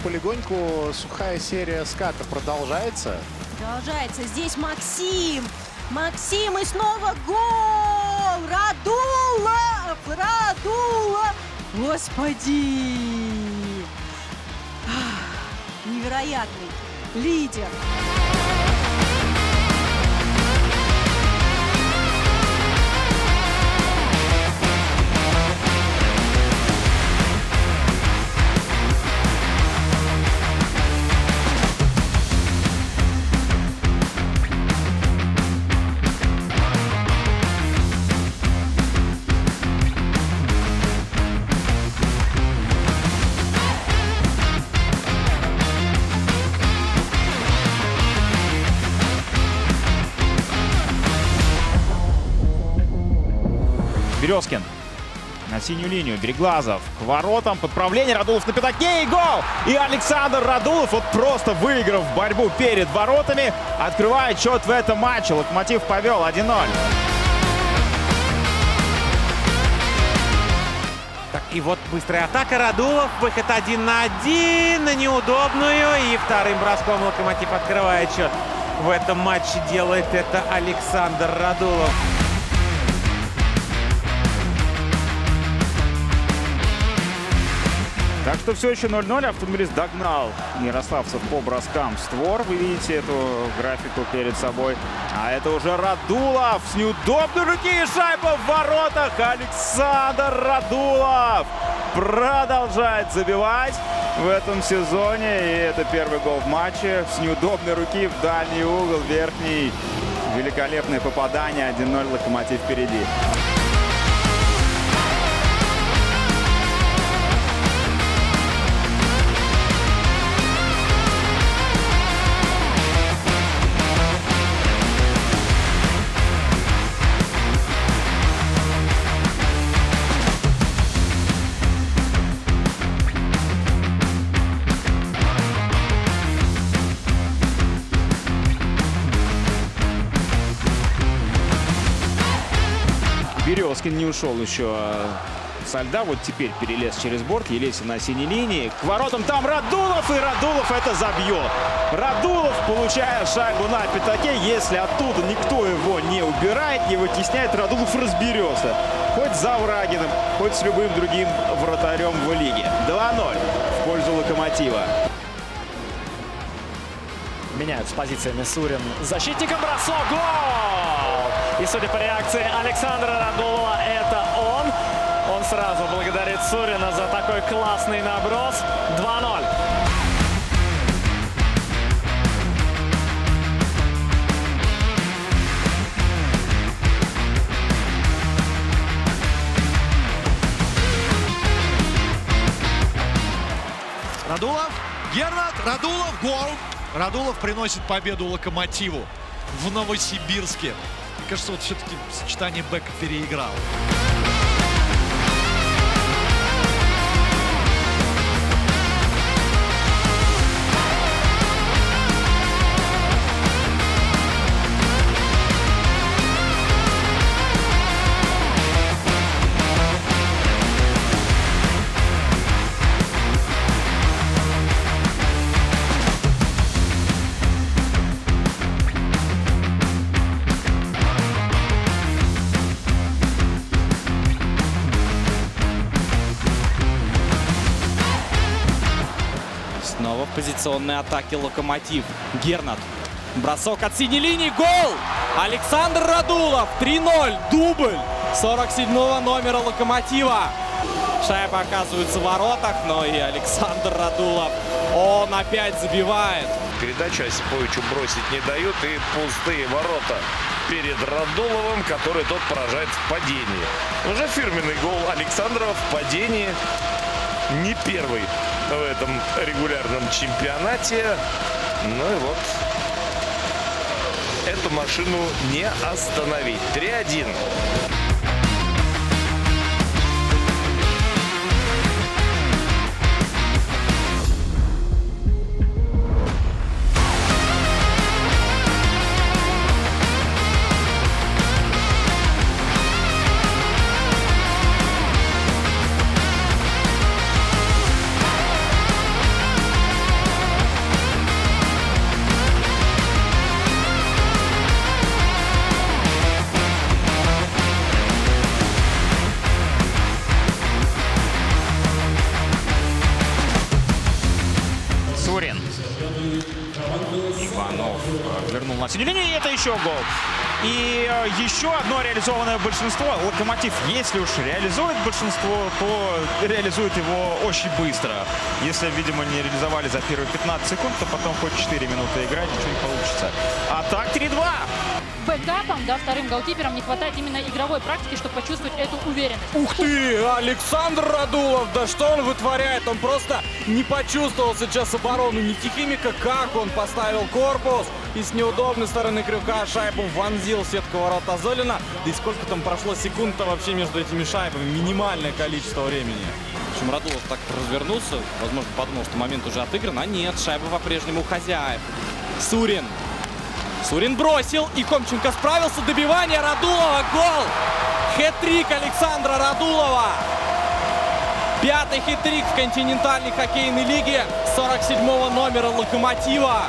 полегоньку сухая серия ската продолжается. Продолжается. Здесь Максим. Максим и снова гол! Радулов! Радулов! Господи! Невероятный лидер. Березкин на синюю линию. Береглазов к воротам. Подправление. Радулов на пятаке и гол! И Александр Радулов, вот просто выиграв борьбу перед воротами, открывает счет в этом матче. Локомотив повел 1-0. Так, и вот быстрая атака. Радулов. Выход 1 на 1. На неудобную. И вторым броском Локомотив открывает счет. В этом матче делает это Александр Радулов. Так что все еще 0-0. Автомобилист догнал ярославцев по броскам в створ. Вы видите эту графику перед собой. А это уже Радулов с неудобной руки. И шайба в воротах. Александр Радулов продолжает забивать в этом сезоне. И это первый гол в матче. С неудобной руки в дальний угол, верхний. Великолепное попадание. 1-0, Локомотив впереди. Березкин не ушел еще со льда. Вот теперь перелез через борт. Елесин на синей линии. К воротам там Радулов. И Радулов это забьет. Радулов, получая шайбу на пятаке. Если оттуда никто его не убирает, не вытесняет, Радулов разберется. Хоть с Заврагиным, хоть с любым другим вратарем в лиге. 2-0 в пользу Локомотива. Меняются позициями Сурин с защитником. Бросок. Гол! И судя по реакции Александра Радулова, это он. Он сразу благодарит Сурина за такой классный наброс. 2-0. Радулов, Гернат, Радулов, гол. Радулов приносит победу Локомотиву в Новосибирске. Мне кажется, вот все-таки сочетание бэков переиграл. Снова в позиционной атаке Локомотив. Гернат. Бросок от синей линии. Гол! Александр Радулов. 3-0. Дубль 47-го номера Локомотива. Шайба оказывается в воротах, но и Александр Радулов, он опять забивает. Передачу Осиповичу бросить не дают, и пустые ворота перед Радуловым, который тот поражает в падении. Уже фирменный гол Александрова в падении. Не первый в этом регулярном чемпионате. Ну и вот эту машину не остановить. 3-1. Вернул на синюю линию, и это еще гол. И еще одно реализованное большинство. Локомотив, если уж реализует большинство, то реализует его очень быстро. Если, видимо, не реализовали за первые 15 секунд, то потом хоть 4 минуты играть, ничего не получится. А так 3-2. Бэкапом, да, вторым голкиперам не хватает именно игровой практики, чтобы почувствовать эту уверенность. Ух ты! Александр Радулов! Да что он вытворяет? Он просто не почувствовал сейчас оборону нефтехимика, как он поставил корпус и с неудобной стороны крюка шайбу вонзил в сетку ворот Азолина. Да и сколько там прошло секунд-то вообще между этими шайбами? Минимальное количество времени. Причем Радулов так развернулся, возможно, подумал, что момент уже отыгран, а нет, шайба по-прежнему у хозяев. Сурин. Сурин бросил, и Комченко справился. Добивание Радулова, гол! Хэт-трик Александра Радулова. 5-й хэт-трик в континентальной хоккейной лиге 47-го номера Локомотива.